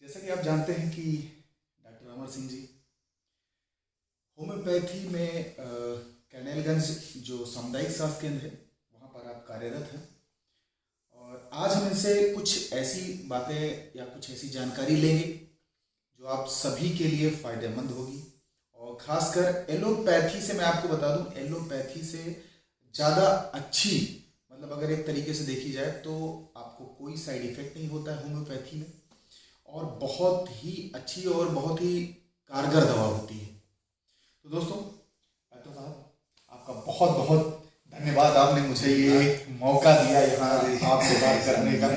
जैसा कि आप जानते हैं कि डॉक्टर अमर सिंह जी होम्योपैथी में कैनेलगंज जो सामुदायिक स्वास्थ्य केंद्र है वहाँ पर आप कार्यरत हैं। और आज हम इनसे कुछ ऐसी बातें या कुछ ऐसी जानकारी लेंगे जो आप सभी के लिए फ़ायदेमंद होगी। और ख़ासकर एलोपैथी से मैं आपको बता दूं, एलोपैथी से ज़्यादा अच्छी, मतलब अगर एक तरीके से देखी जाए तो आपको कोई साइड इफ़ेक्ट नहीं होता है होम्योपैथी में, और बहुत ही अच्छी और बहुत ही कारगर दवा होती है। तो दोस्तों, डॉक्टर साहब, आपका बहुत बहुत धन्यवाद, आपने मुझे ये मौका दिया यहाँ आपसे बात करने का।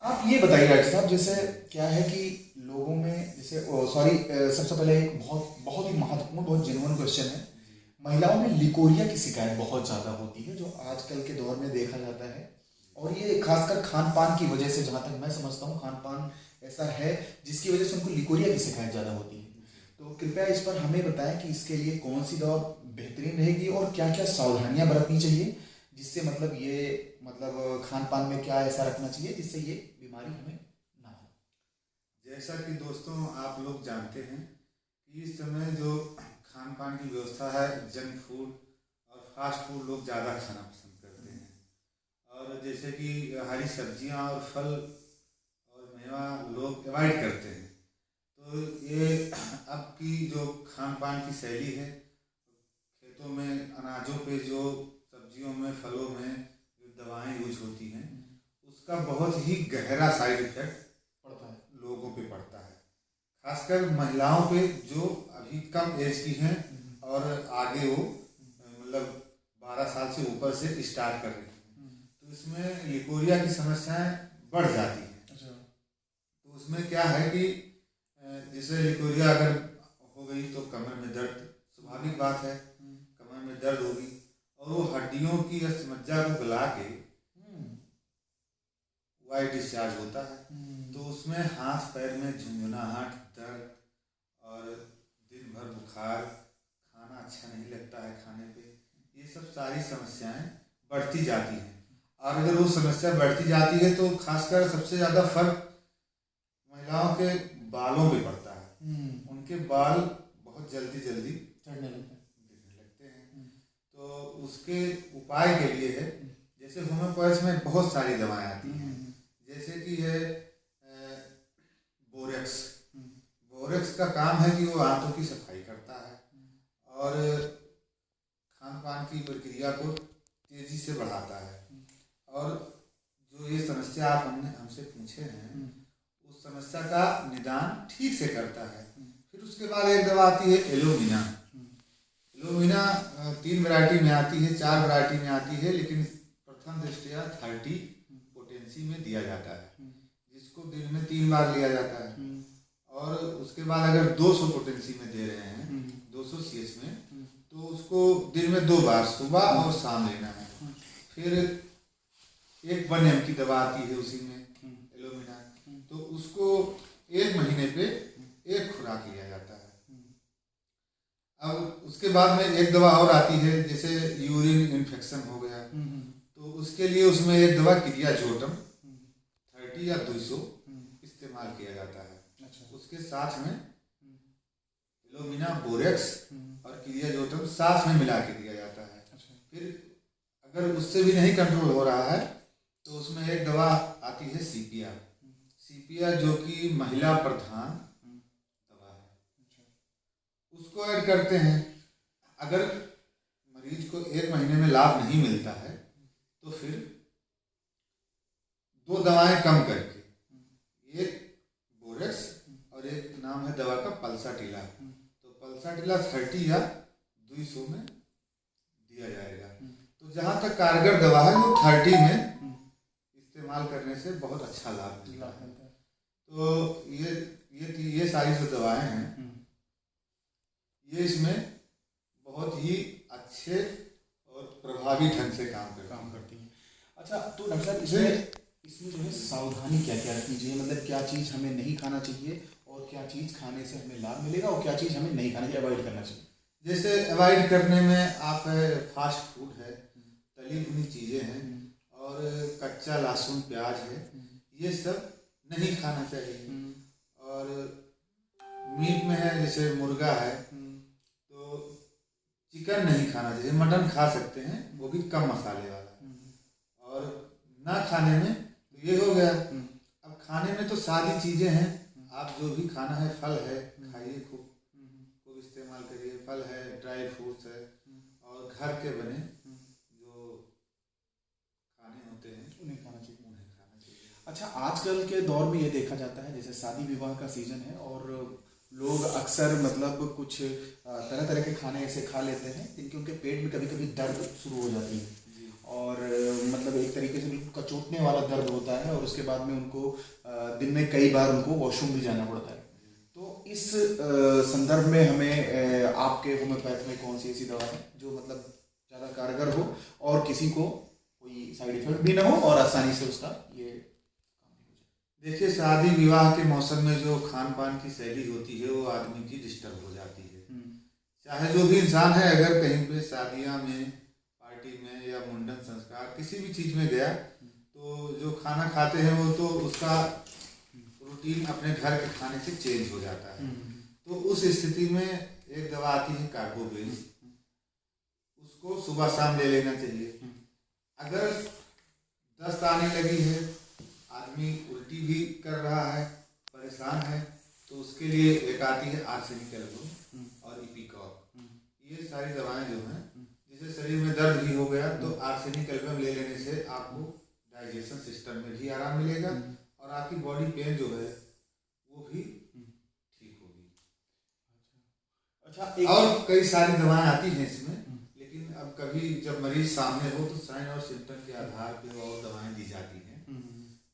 आप ये बताइए डॉक्टर साहब, जैसे क्या है कि लोगों में जैसे सबसे पहले एक बहुत बहुत ही महत्वपूर्ण, बहुत जेन्युइन क्वेश्चन है। महिलाओं में लिकोरिया की शिकायत बहुत ज़्यादा होती है, जो आजकल के दौर में देखा जाता है। और ये खासकर खान पान की वजह से, जहाँ तक मैं समझता हूँ, खान पान ऐसा है जिसकी वजह से उनको लिकोरिया की शिकायत ज़्यादा होती है। तो कृपया इस पर हमें बताएं कि इसके लिए कौन सी दवा बेहतरीन रहेगी और क्या क्या सावधानियां बरतनी चाहिए, जिससे मतलब खान पान में क्या ऐसा रखना चाहिए जिससे ये बीमारी हमें ना हो। जैसा कि दोस्तों आप लोग जानते हैं कि इस समय जो खान पान की व्यवस्था है, जंक फूड और फास्ट फूड लोग ज़्यादा खाना पसंद करते हैं। और जैसे कि हरी सब्जियां और फल और मेवा लोग अवॉइड करते हैं। तो ये अब की जो खान पान की शैली है, खेतों में अनाजों पे जो सब्जियों में फलों में जो दवाएं यूज होती हैं, उसका बहुत ही गहरा साइड इफेक्ट पड़ता है लोगों पे पड़ता है। खासकर महिलाओं पे जो अभी कम एज की हैं और आगे वो मतलब 12 साल से ऊपर से स्टार्ट कर रही हैं, तो इसमें लिकोरिया की समस्याएं बढ़ जाती हैं। अच्छा। तो उसमें क्या है कि जैसे लिकोरिया अगर हो गई तो कमर में दर्द, स्वाभाविक बात है, कमर में दर्द होगी और वो हड्डियों की अस्थिमज्जा को गला के वाइट डिस्चार्ज होता है। तो उसमें हाथ पैर में झुंझुनाहट, दर्द और दिन भर बुखार, खाना अच्छा नहीं लगता है खाने पे, ये सब सारी समस्याएं बढ़ती जाती हैं। और अगर वो समस्या बढ़ती जाती है तो खासकर सबसे ज़्यादा फर्क महिलाओं के बालों पे पड़ता है। उनके बाल बहुत जल्दी जल्दी चढ़ने लगते हैं। तो उसके उपाय के लिए है, जैसे होम्योपैथी में बहुत सारी दवाएं आती हैं, जैसे कि है बोरेक्स। बोरेक्स का काम है कि वो आंतों की सफाई करता है और खान पान की प्रक्रिया को तेजी से बढ़ाता है। और जो ये समस्या आप हमसे पूछे हैं, उस समस्या का निदान ठीक से करता है। फिर उसके बाद एक दवा आती है एलोमिना। एलोमिना 3 वैरायटी में आती है, 4 वैरायटी में आती है, लेकिन प्रथम दृष्टया 30 पोटेंसी में दिया जाता है, जिसको दिन में 3 बार लिया जाता है। और उसके बाद अगर 200 पोटेंसी में दे रहे हैं, 200 CS में, तो उसको दिन में 2 बार, सुबह और शाम लेना है। फिर एक 1 ml की दवा आती है उसी में, एलोमिना, तो उसको 1 महीने पे 1 खुराक लिया जाता है। अब उसके बाद में एक दवा और आती है, जैसे यूरिन इन्फेक्शन हो गया, तो उसके लिए उसमें एक दवा क्रियाजोटम 30 या 200 इस्तेमाल किया जाता है। अच्छा। उसके साथ में एलोमिना, बोरेक्स और क्रियाजोटम साथ में मिला के दिया जाता है। अच्छा। फिर अगर उससे भी नहीं कंट्रोल हो रहा है तो उसमें एक दवा आती है सीपिया। सीपिया जो कि महिला प्रधान दवा है, उसको ऐड करते हैं। अगर मरीज को 1 महीने में लाभ नहीं मिलता है तो फिर 2 दवाएं कम करके, एक बोरेक्स और एक नाम है दवा का पल्साटिला, तो पल्साटिला 30 या 200 में दिया जाएगा। तो जहाँ तक कारगर दवा है वो 30 में इस्तेमाल करने से बहुत अच्छा लाभ मिलता है। तो ये सारी जो दवाएं हैं, ये इसमें बहुत ही अच्छे और प्रभावी ढंग से काम करती हैं। अच्छा, तो डॉक्टर साहब, इसमें जो है सावधानी क्या क्या रखनी चाहिए, मतलब क्या चीज़ हमें नहीं खाना चाहिए और क्या चीज़ खाने से हमें लाभ मिलेगा और क्या चीज़ हमें नहीं खाना चाहिए, अवॉइड करना चाहिए? जैसे अवॉइड करने में आप फास्ट फूड है, तली भुनी चीज़ें हैं और कच्चा लहसुन प्याज है, ये सब नहीं खाना चाहिए। और मीट में है जैसे मुर्गा है तो चिकन नहीं खाना चाहिए, मटन खा सकते हैं, वो भी कम मसाले वाला। और ना खाने में तो ये हो गया। अब खाने में तो सारी चीज़ें हैं, आप जो भी खाना है, फल है खाइए, खूब खूब इस्तेमाल करिए। फल है, ड्राई फ्रूट्स है, और घर के बने जो खाने होते हैं उन्हें खाना चाहिए। उन्हें खाना चाहिए। अच्छा, आजकल के दौर में ये देखा जाता है जैसे शादी विवाह का सीजन है और लोग अक्सर मतलब कुछ तरह तरह के खाने ऐसे खा लेते हैं जिनके उनके पेट में कभी कभी दर्द शुरू हो जाती है और मतलब एक तरीके से बिल्कुल कचोटने वाला दर्द होता है और उसके बाद में उनको दिन में कई बार उनको वॉशरूम भी जाना पड़ता है। तो इस संदर्भ में हमें आपके होम्योपैथ में कौन सी ऐसी दवा है जो मतलब ज़्यादा कारगर हो और किसी को कोई साइड इफेक्ट भी ना हो और आसानी से उसका ये काम हो जाए? देखिए, शादी विवाह के मौसम में जो खान पान की शैली होती है वो आदमी की डिस्टर्ब हो जाती है। चाहे जो भी इंसान है, अगर कहीं पे शादियाँ में, पार्टी में या मुंडन संस्कार किसी भी चीज़ में गया तो जो खाना खाते हैं वो तो उसका रूटीन अपने घर के खाने से चेंज हो जाता है। तो उस स्थिति में एक दवा आती है कार्बोवेज, उसको सुबह शाम ले लेना चाहिए। अगर दस्त आने लगी है, आदमी उल्टी भी कर रहा है, परेशान है, तो उसके लिए एक आती है आर्सेनिक एल्बम और इपिकॉर। ये सारी दवाएं जो हैं, जिससे शरीर में दर्द भी हो गया तो आर्सेनिक एल्बम ले लेने से आपको डाइजेशन सिस्टम में भी आराम मिलेगा और आपकी बॉडी पेन जो है वो भी ठीक होगी। अच्छा, और कई सारी दवाएं आती हैं इसमें, लेकिन अब कभी जब मरीज सामने हो तो साइन और सिम्टम के आधार पे और दवाएं दी जाती हैं।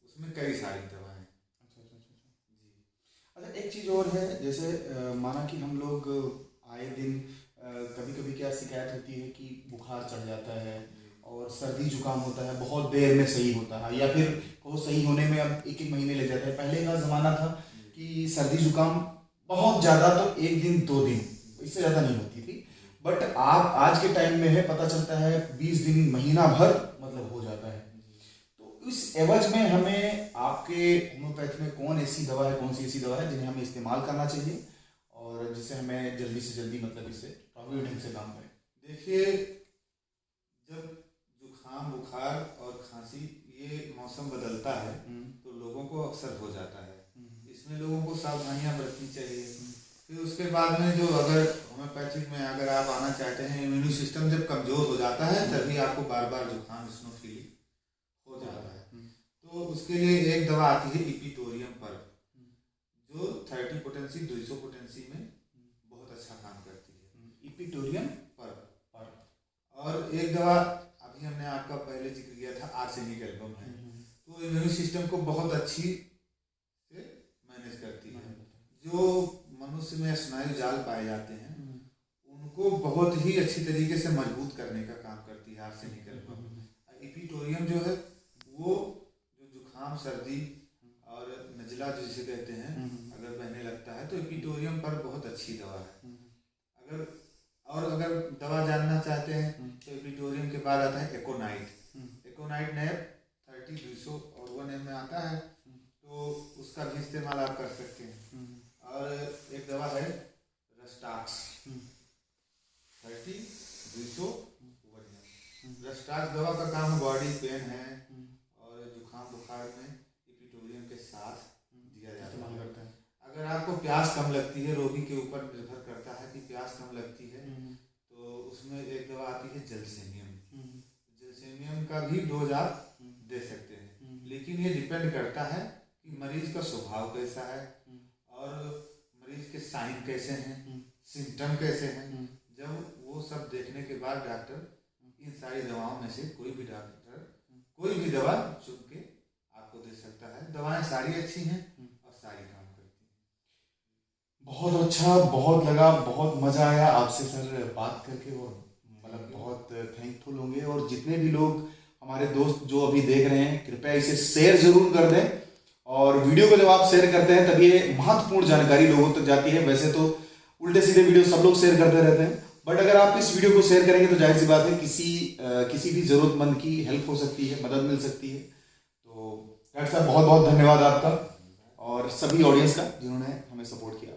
उसमें कई सारी दवाएं। अच्छा, एक चीज़ और है जैसे माना कि हम लोग आए दिन कभी कभी क्या शिकायत होती है कि बुखार चढ़ जाता है और सर्दी जुकाम होता है, बहुत देर में सही होता है या फिर वो सही होने में अब एक एक महीने लग जाता है। पहले का ज़माना था कि सर्दी जुकाम बहुत ज़्यादा तो एक दिन 2 दिन, इससे ज़्यादा नहीं होती थी। बट आप आज के टाइम में है पता चलता है 20 दिन, महीना भर मतलब हो जाता है। तो इस एवज में हमें आपके होम्योपैथ में कौन सी ऐसी दवा है जिन्हें हमें इस्तेमाल करना चाहिए और जिससे हमें जल्दी से जल्दी मतलब इससे प्रभावी ढंग से काम करें? देखिए, जब जुखाम, बुखार और खांसी ये मौसम बदलता है तो लोगों को अक्सर हो जाता है। इसमें लोगों को सावधानियां बरतनी चाहिए। फिर उसके बाद में जो अगर होम्योपैथिक में अगर आप आना चाहते हैं, इम्यून सिस्टम जब कमज़ोर हो जाता है तभी आपको बार बार जुखाम, स्नोफिली हो जाता है। तो उसके लिए एक दवा आती है इपिटोरियम पर, जो 30 पोटेंसी 200 पोटेंसी में बहुत अच्छा काम करती है। इपिटोरियम पर और एक दवा अभी हमने आपका पहले जिक्र किया था आर्सेनिक एल्बम है, तो इम्यून सिस्टम को बहुत अच्छी से मैनेज करती है। जो मनुष्य में स्नायु जाल पाए जाते हैं उनको बहुत ही अच्छी तरीके से मजबूत करने का काम करती है आर्सेनिक एल्बम। इपिटोरियम जो है वो जो जुखाम, सर्दी और नजला जिसे कहते हैं, अगर बहने लगता है तो इपिटोरियम पर बहुत अच्छी दवा है। अगर दवा जानना चाहते हैं तो इपिटोरियम के बाद आता है एकोनाइट नैब 30, 200 और 1 में आता है, तो उसका भी इस्तेमाल आप कर सकते हैं। और एक दवा है रस्टाक्स 30, 200, 1 रस्टाक्स दवा का काम बॉडी पेन है और जुखाम, बुखार में इपिटोरियम के साथ दिया जाता है। अगर आपको प्यास कम लगती है, रोगी के ऊपर निर्भर करता है कि प्यास कम लगती है, तो उसमें एक दवा आती है जलसेमियम का भी डोज आप दे सकते हैं। लेकिन ये डिपेंड करता है कि मरीज का स्वभाव कैसा है और मरीज के साइन कैसे हैं, सिम्टम कैसे हैं। जब वो सब देखने के बाद डॉक्टर इन सारी दवाओं में से कोई भी दवा चुन के आपको दे सकता है। दवाएं सारी अच्छी हैं और सारी काम करती हैं। बहुत अच्छा, बहुत लगा, बहुत मज़ा आया आपसे सर बात करके और मतलब बहुत थैंकफुल होंगे। और जितने भी लोग हमारे दोस्त जो अभी देख रहे हैं, कृपया इसे शेयर जरूर कर दें। और वीडियो को जब आप शेयर करते हैं तब ये महत्वपूर्ण जानकारी लोगों तक जाती है। वैसे तो उल्टे सीधे वीडियो सब लोग शेयर करते रहते हैं, बट अगर आप इस वीडियो को शेयर करेंगे तो जाहिर सी बात है किसी भी जरूरतमंद की हेल्प हो सकती है, मदद मिल सकती है। तो डॉक्टर साहब बहुत बहुत धन्यवाद आपका। और सभी ऑडियंस का जिन्होंने हमें सपोर्ट किया।